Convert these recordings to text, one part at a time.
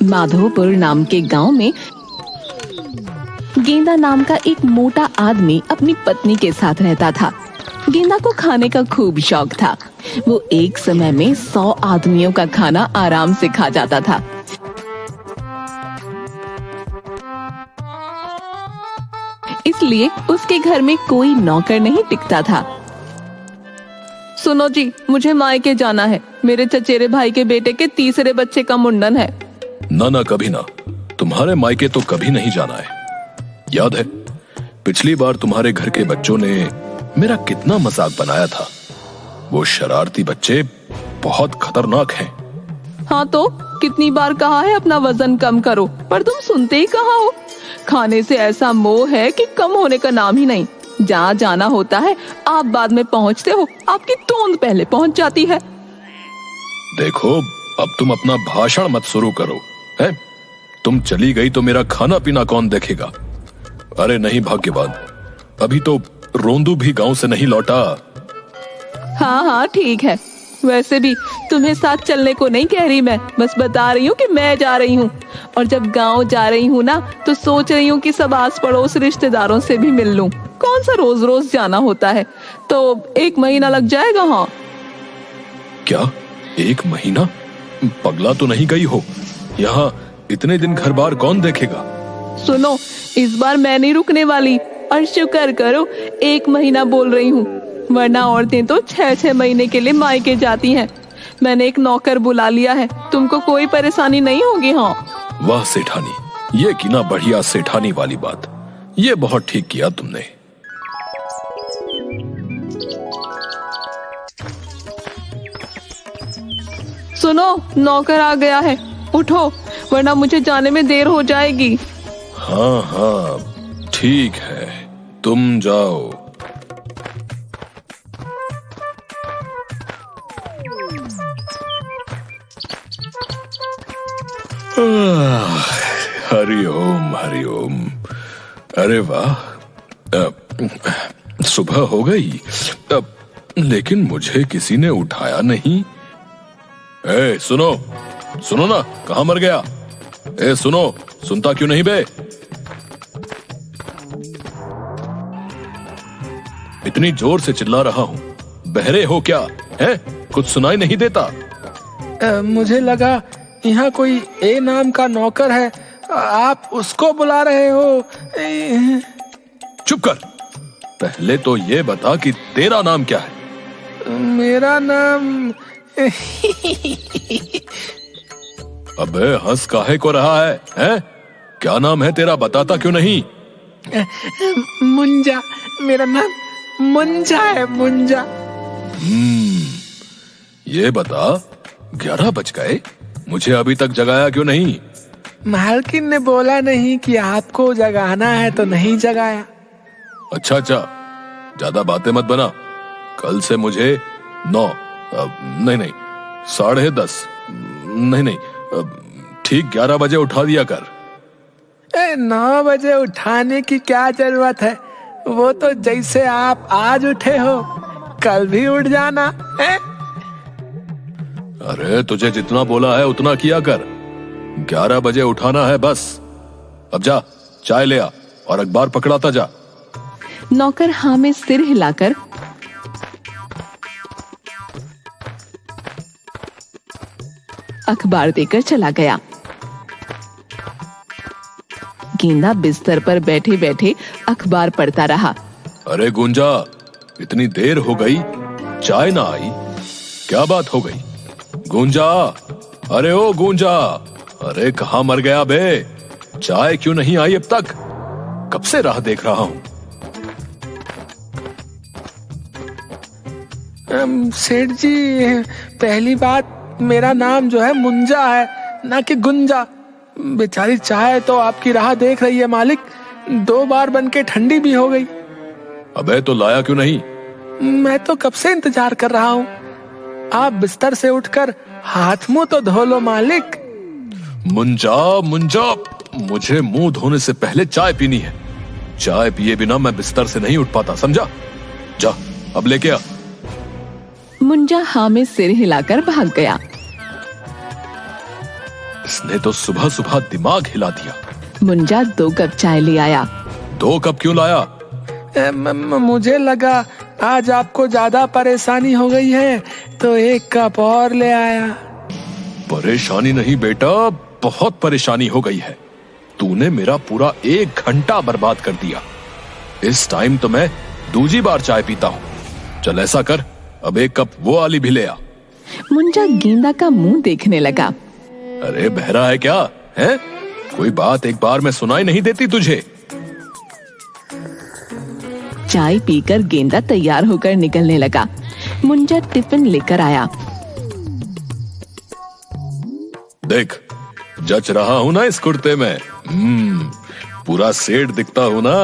माधोपुर नाम के गांव में गेंदा नाम का एक मोटा आदमी अपनी पत्नी के साथ रहता था। गेंदा को खाने का खूब शौक था। वो एक समय में 100 आदमियों का खाना आराम से खा जाता था। इसलिए उसके घर में कोई नौकर नहीं टिकता था। सुनो जी, मुझे मायके जाना है। मेरे चचेरे भाई के बेटे के तीसरे बच्चे का मुंडन है। ना कभी ना, तुम्हारे मायके तो कभी नहीं जाना है। याद है पिछली बार तुम्हारे घर के बच्चों ने मेरा कितना मजाक बनाया था। वो शरारती बच्चे बहुत खतरनाक हैं। हाँ तो कितनी बार कहा है अपना वजन कम करो, पर तुम सुनते ही कहाँ हो। खाने से ऐसा मोह है कि कम होने का नाम ही नहीं। जहाँ जाना होता है आप बाद में पहुँचते हो, आपकी तोंद पहले पहुँच जाती है। देखो, अब तुम अपना भाषण मत शुरू करो। है तुम चली गई तो मेरा खाना पीना कौन देखेगा? अरे नहीं भाग्यवान, अभी तो रोंदू भी गांव से नहीं लौटा। हाँ ठीक है। वैसे भी तुम्हें साथ चलने को नहीं कह रही मैं, बस बता रही हूँ कि मैं जा रही हूँ। और जब गांव जा रही हूँ ना, तो सोच रही हूँ कि सब आस पड़ोस रिश्तेदारों से भी मिल लूं। कौन सा रोज रोज जाना होता है, तो 1 महीना लग जाएगा। हाँ। क्या 1 महीना? पगला तो नहीं गई हो? यहाँ इतने दिन घर बार कौन देखेगा? सुनो, इस बार मैं नहीं रुकने वाली, और शुक्र करो 1 महीना बोल रही हूँ, वरना औरतें तो 6-6 महीने के लिए मायके जाती हैं। मैंने एक नौकर बुला लिया है, तुमको कोई परेशानी नहीं होगी। हाँ। वाह सेठानी, ये की ना बढ़िया सेठानी वाली बात। ये बहुत ठीक किया तुमने। सुनो, नौकर आ गया है, उठो वरना मुझे जाने में देर हो जाएगी। हाँ ठीक है, तुम जाओ। हरि ओम हरि ओम। अरे वाह, सुबह हो गई, लेकिन मुझे किसी ने उठाया नहीं। सुनो ना, कहाँ मर गया? सुनो, सुनता क्यों नहीं बे? इतनी जोर से चिल्ला रहा हूँ, बहरे हो क्या? है कुछ सुनाई नहीं देता? मुझे लगा यहाँ कोई ए नाम का नौकर है, आप उसको बुला रहे हो। चुप कर, पहले तो ये बता कि तेरा नाम क्या है? मेरा नाम अबे हंस काहे को रहा है? हैं? क्या नाम है तेरा, बताता क्यों नहीं? मुंजा, मेरा नाम मुंजा है, मुंजा। ये बता, 11 बज गए, मुझे अभी तक जगाया क्यों नहीं? मालकिन ने बोला नहीं कि आपको जगाना है तो नहीं जगाया। अच्छा, ज्यादा बातें मत बना। कल से मुझे 9 नहीं 10:30 नहीं ठीक 11 बजे उठा दिया कर। 9 बजे उठाने की क्या जरूरत है? वो तो जैसे आप आज उठे हो कल भी उठ जाना है। अरे तुझे जितना बोला है उतना किया कर। 11 बजे उठाना है बस। अब जा, चाय ले आ और अखबार पकड़ाता जा। नौकर हाँ में सिर हिलाकर अखबार देकर चला गया। गेंदा बिस्तर पर बैठे बैठे अखबार पढ़ता रहा। अरे गुंजा, इतनी देर हो गई, चाय ना आई, क्या बात हो गई? गुंजा, अरे ओ गुंजा, अरे कहाँ मर गया बे? चाय क्यों नहीं आई अब तक? कब से राह देख रहा हूँ। सेठ जी, पहली बात, मेरा नाम जो है मुंजा है, ना कि गुंजा। बेचारी चाय तो आपकी राह देख रही है मालिक, 2 बार बन के ठंडी भी हो गई। अबे तो लाया क्यों नहीं? मैं तो कब से इंतजार कर रहा हूँ। आप बिस्तर से उठकर हाथ मुंह तो धो लो मालिक। मुंजा, मुझे मुंह धोने से पहले चाय पीनी है। चाय पिए बिना मैं बिस्तर से नहीं उठ पाता, समझा? जा, अब लेके आ। मुंजा हाँ में सिर हिलाकर भाग गया। इसने तो सुबह सुबह दिमाग हिला दिया। मुंजा 2 कप चाय ले आया। 2 कप क्यों लाया? मुझे लगा आज आपको ज्यादा परेशानी हो गई है तो 1 कप और ले आया। परेशानी नहीं बेटा, बहुत परेशानी हो गई है। तूने मेरा पूरा 1 घंटा बर्बाद कर दिया। इस टाइम तो मैं दूसरी बार चाय पीता हूँ। चल ऐसा कर, अब 1 कप वो वाली भी ले आ। मुंजा गेंदा का मुंह देखने लगा। अरे बहरा है क्या है? कोई बात एक बार में सुनाई नहीं देती तुझे? चाय पीकर गेंदा तैयार होकर निकलने लगा। मुंजा टिफिन लेकर आया। देख, जच रहा हूं ना इस कुर्ते में? पूरा सेठ दिखता हूं ना?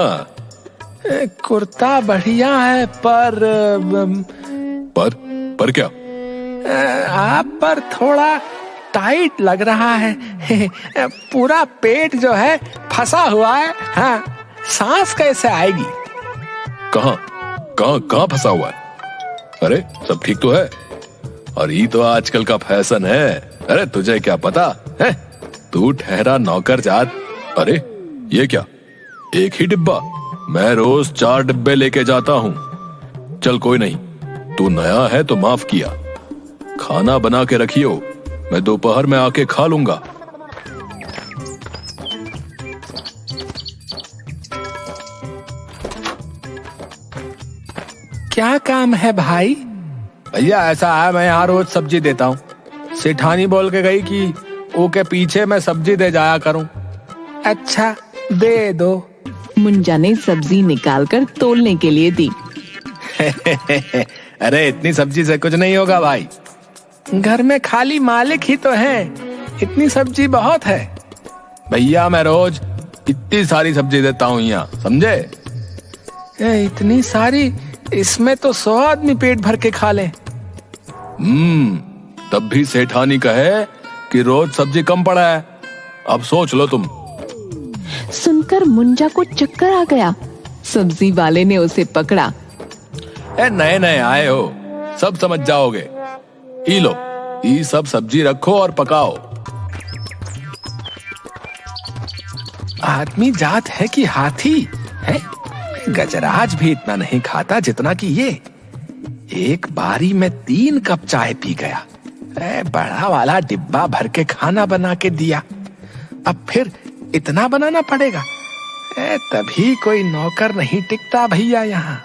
कुर्ता बढ़िया है पर क्या? आप पर थोड़ा टाइट लग रहा है। पूरा पेट जो है फंसा हुआ है। हाँ, सांस कैसे आएगी? कहाँ फंसा हुआ है? अरे सब ठीक तो है। और ये तो आजकल का फैशन है। अरे तुझे क्या पता है? तू ठहरा नौकर जात। अरे ये क्या, 1 ही डिब्बा? मैं रोज 4 डिब्बे लेके जाता हूँ। चल कोई नहीं, तू नया है तो माफ किया। खाना बना के रखियो, मैं दोपहर में आके खा लूंगा। क्या काम है भाई? भैया ऐसा है, मैं यहाँ रोज सब्जी देता हूँ। सेठानी बोल के गई कि वो के पीछे मैं सब्जी दे जाया करूँ। अच्छा दे दो। मुंजा ने सब्जी निकालकर तोलने के लिए दी। अरे इतनी सब्जी से कुछ नहीं होगा भाई। घर में खाली मालिक ही तो है, इतनी सब्जी बहुत है। भैया मैं रोज इतनी सारी सब्जी देता हूँ यहाँ, समझे? इतनी सारी? इसमें तो 100 आदमी पेट भर के खा लें। तब भी सेठानी कहे कि रोज सब्जी कम पड़ा है। अब सोच लो तुम। सुनकर मुंजा को चक्कर आ गया। सब्जी वाले ने उसे पकड़ा। नए नए आए हो, सब समझ जाओगे। ई लो, ये सब सब्जी रखो और पकाओ। आदमी जात है कि हाथी है? गजराज भी इतना नहीं खाता जितना कि ये। एक बारी में 3 कप चाय पी गया। बड़ा वाला डिब्बा भर के खाना बना के दिया। अब फिर इतना बनाना पड़ेगा। तभी कोई नौकर नहीं टिकता भैया यहाँ।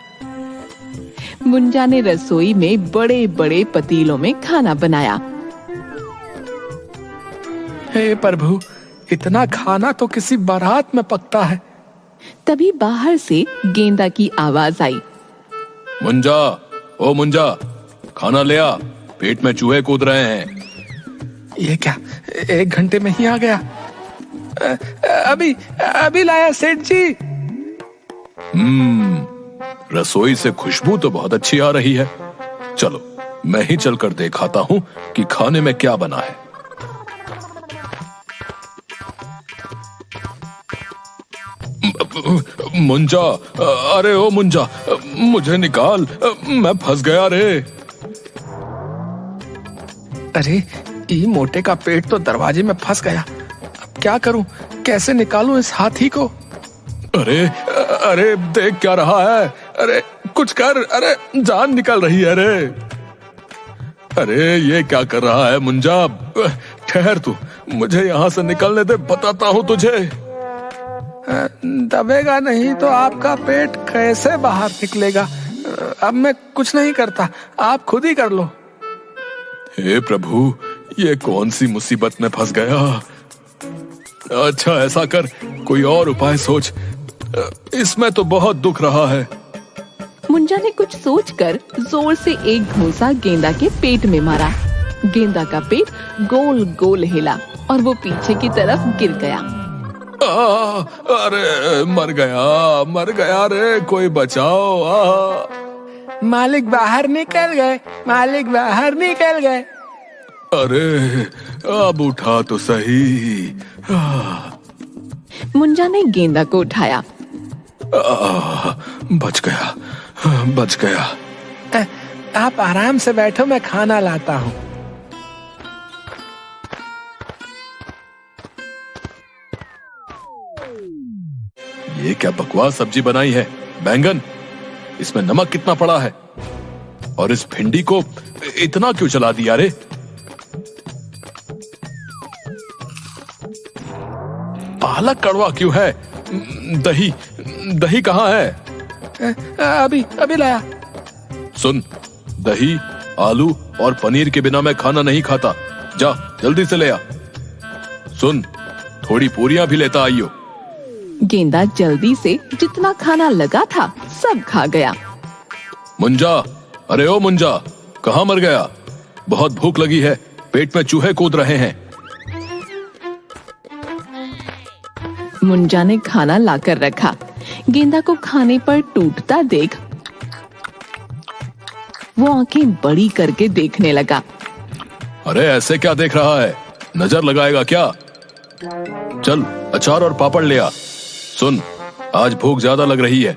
मुंजा ने रसोई में बड़े बड़े पतीलों में खाना बनाया। हे प्रभु, इतना खाना तो किसी बारात में पकता है। तभी बाहर से गेंदा की आवाज आई। मुंजा, ओ मुंजा, खाना ले आ, पेट में चूहे कूद रहे हैं। ये क्या, 1 घंटे में ही आ गया? अभी लाया सेठ जी। रसोई से खुशबू तो बहुत अच्छी आ रही है। चलो मैं ही चलकर दिखाता हूँ कि खाने में क्या बना है। मुंजा, अरे ओ मुंजा, मुझे निकाल, मैं फंस गया रे। अरे ये मोटे का पेट तो दरवाजे में फंस गया। अब क्या करूं, कैसे निकालूं इस हाथी को? अरे अरे देख क्या रहा है? अरे कुछ कर, अरे जान निकल रही है रे। अरे ये क्या कर रहा है मुंजा? ठहर तू, मुझे यहाँ से निकलने दे, बताता हूँ तुझे। दबेगा नहीं तो आपका पेट कैसे बाहर निकलेगा? अब मैं कुछ नहीं करता, आप खुद ही कर लो। हे प्रभु, ये कौन सी मुसीबत में फंस गया? अच्छा ऐसा कर, कोई और उपाय सोच, इसमें तो बहुत दुख रहा है। मुंजा ने कुछ सोचकर जोर से एक घूंसा गेंदा के पेट में मारा। गेंदा का पेट गोल गोल हिला और वो पीछे की तरफ गिर गया। अरे मर गया रे, कोई बचाओ। मालिक बाहर निकल गए, मालिक बाहर निकल गए। अरे अब उठा तो सही। मुंजा ने गेंदा को उठाया। बच गया। आप आराम से बैठो, मैं खाना लाता हूँ। ये क्या बकवास सब्जी बनाई है? बैंगन, इसमें नमक कितना पड़ा है? और इस भिंडी को इतना क्यों चला दिया रे? पालक कड़वा क्यों है? दही दही कहाँ है? अभी अभी लाया। सुन, दही, आलू और पनीर के बिना मैं खाना नहीं खाता। जा जल्दी से ले आ। सुन, थोड़ी पूरियां भी लेता आइयो। गेंदा जल्दी से जितना खाना लगा था सब खा गया। मुंजा, अरे ओ मुंजा, कहाँ मर गया? बहुत भूख लगी है, पेट में चूहे कूद रहे हैं। मुंजा ने खाना लाकर रखा। गेंदा को खाने पर टूटता देख वो आंखें बड़ी करके देखने लगा। अरे ऐसे क्या देख रहा है? नजर लगाएगा क्या? चल अचार और पापड़ ले आ। सुन, आज भूख ज्यादा लग रही है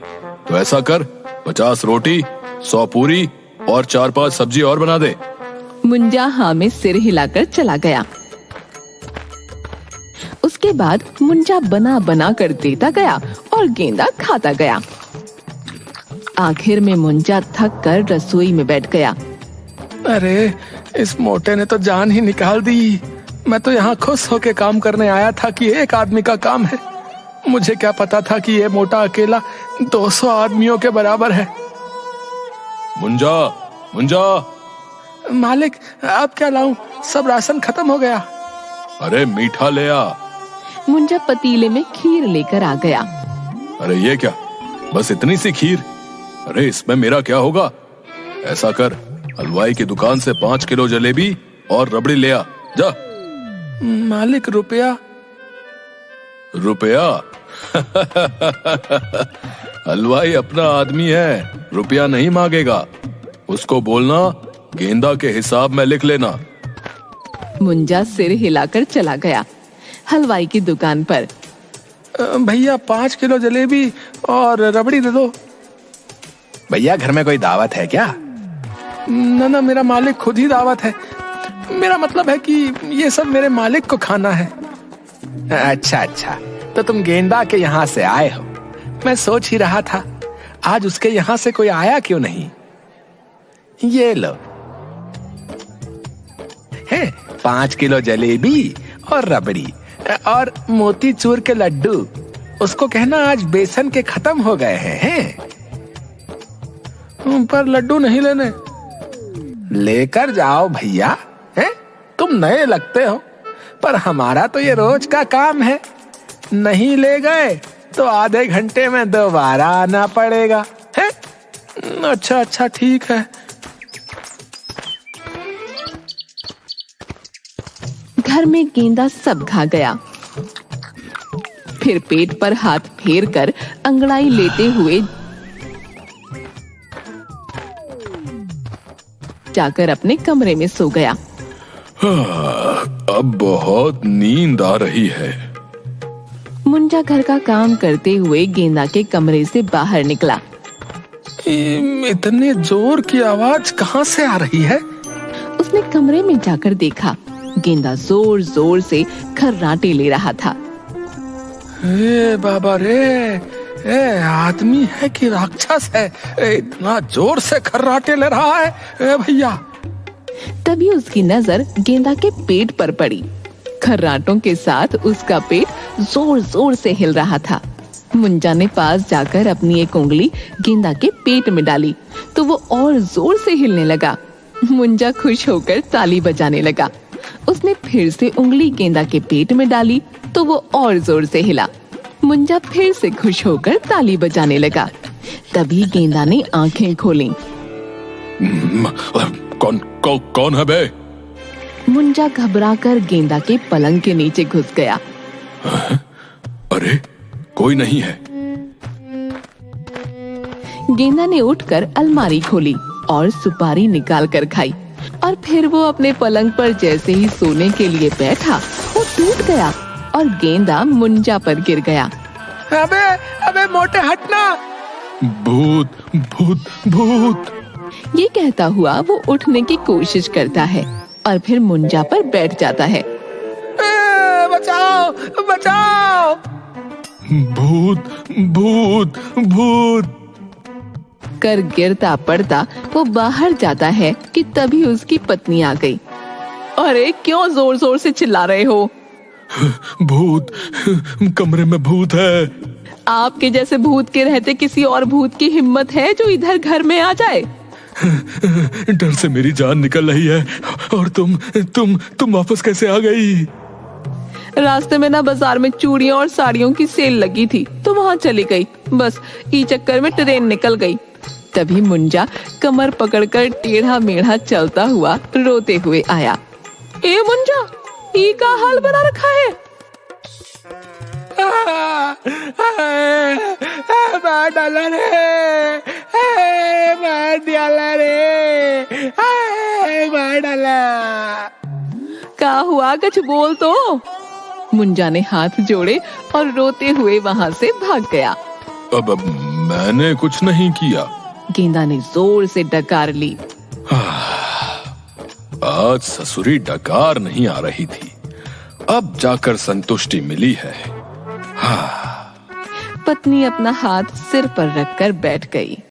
तो ऐसा कर, 50 रोटी, 100 पूरी और 4-5 सब्जी और बना दे। मुंजा हाँ में सिर हिलाकर चला गया। उसके बाद मुंजा बना बना कर देता गया और गेंदा खाता गया। आखिर में मुंजा थक कर रसोई में बैठ गया। अरे इस मोटे ने तो जान ही निकाल दी। मैं तो यहाँ खुश होके काम करने आया था कि एक आदमी का काम है। मुझे क्या पता था कि ये मोटा अकेला 200 आदमियों के बराबर है। मुंजा, मुंजा। मालिक अब क्या लाऊं? सब राशन खत्म हो गया। अरे मीठा ले आ। मुंजा पतीले में खीर लेकर आ गया। अरे ये क्या, बस इतनी सी खीर? अरे इसमें मेरा क्या होगा? ऐसा कर, हलवाई की दुकान से 5 किलो जलेबी और रबड़ी ले आ। जा। मालिक रुपया? रुपया? हलवाई अपना आदमी है, रुपया नहीं मांगेगा। उसको बोलना गेंदा के हिसाब में लिख लेना। मुंजा सिर हिलाकर चला गया हलवाई की दुकान पर। भैया 5 किलो जलेबी और रबड़ी दे दो। भैया घर में कोई दावत है क्या? ना, मेरा मालिक खुद ही दावत है। मेरा मतलब है कि ये सब मेरे मालिक को खाना है। अच्छा, तो तुम गेंदा के यहाँ से आए हो। मैं सोच ही रहा था आज उसके यहाँ से कोई आया क्यों नहीं। ये लो है 5 किलो जलेबी और रबड़ी और मोतीचूर के लड्डू। उसको कहना आज बेसन के खत्म हो गए हैं। पर लड्डू नहीं लेने। लेकर जाओ भैया। हैं? तुम नए लगते हो पर हमारा तो ये रोज का काम है। नहीं ले गए तो आधे घंटे में दोबारा आना पड़ेगा। हैं? अच्छा ठीक है। घर में गेंदा सब खा गया। फिर पेट पर हाथ फेर कर अंगड़ाई लेते हुए जाकर अपने कमरे में सो गया। अब बहुत नींद आ रही है। मुंजा घर का काम करते हुए गेंदा के कमरे से बाहर निकला। इतने जोर की आवाज कहाँ से आ रही है? उसने कमरे में जाकर देखा गेंदा जोर जोर से खर्राटे ले रहा था। ए बाबा रे, ए आदमी है कि राक्षस है? इतना जोर से खर्राटे ले रहा है। ए भैया। तभी उसकी नजर गेंदा के पेट पर पड़ी। खर्राटों के साथ उसका पेट जोर जोर से हिल रहा था। मुंजा ने पास जाकर अपनी एक उंगली गेंदा के पेट में डाली तो वो और जोर से हिलने लगा। मुंजा खुश होकर ताली बजाने लगा। उसने फिर से उंगली गेंदा के पेट में डाली तो वो और जोर से हिला। मुंजा फिर से खुश होकर ताली बजाने लगा। तभी गेंदा ने आंखें खोली। कौन है बे? मुंजा घबराकर गेंदा के पलंग के नीचे घुस गया। अरे कोई नहीं है। गेंदा ने उठकर अलमारी खोली और सुपारी निकाल कर खाई और फिर वो अपने पलंग पर जैसे ही सोने के लिए बैठा वो टूट गया और गेंदा मुंजा पर गिर गया। अबे मोटे हटना। भूत भूत भूत। ये कहता हुआ वो उठने की कोशिश करता है और फिर मुंजा पर बैठ जाता है। बचाओ बचाओ। भूत भूत भूत कर गिरता पड़ता वो बाहर जाता है कि तभी उसकी पत्नी आ गई। अरे क्यों जोर जोर से चिल्ला रहे हो? भूत, कमरे में भूत है। आपके जैसे भूत के रहते किसी और भूत की हिम्मत है जो इधर घर में आ जाए? डर से मेरी जान निकल रही है। और तुम वापस कैसे आ गई? रास्ते में ना बाजार में चूड़ियों और साड़ियों की सेल लगी थी तो वहां चली गई। बस ई चक्कर में ट्रेन निकल गई। तभी मुंजा कमर पकड़कर टेढ़ा मेढ़ा चलता हुआ रोते हुए आया। ए मुंजा, ई का हाल बना रखा है? मार डाला रे, मार डाला रे, मार डाला। क्या हुआ, कुछ बोल तो। मुंजा ने हाथ जोड़े और रोते हुए वहां से भाग गया। अब मैंने कुछ नहीं किया। गेंदा ने जोर से डकार ली। आज ससुरी डकार नहीं आ रही थी, अब जाकर संतुष्टि मिली है। पत्नी अपना हाथ सिर पर रखकर बैठ गई।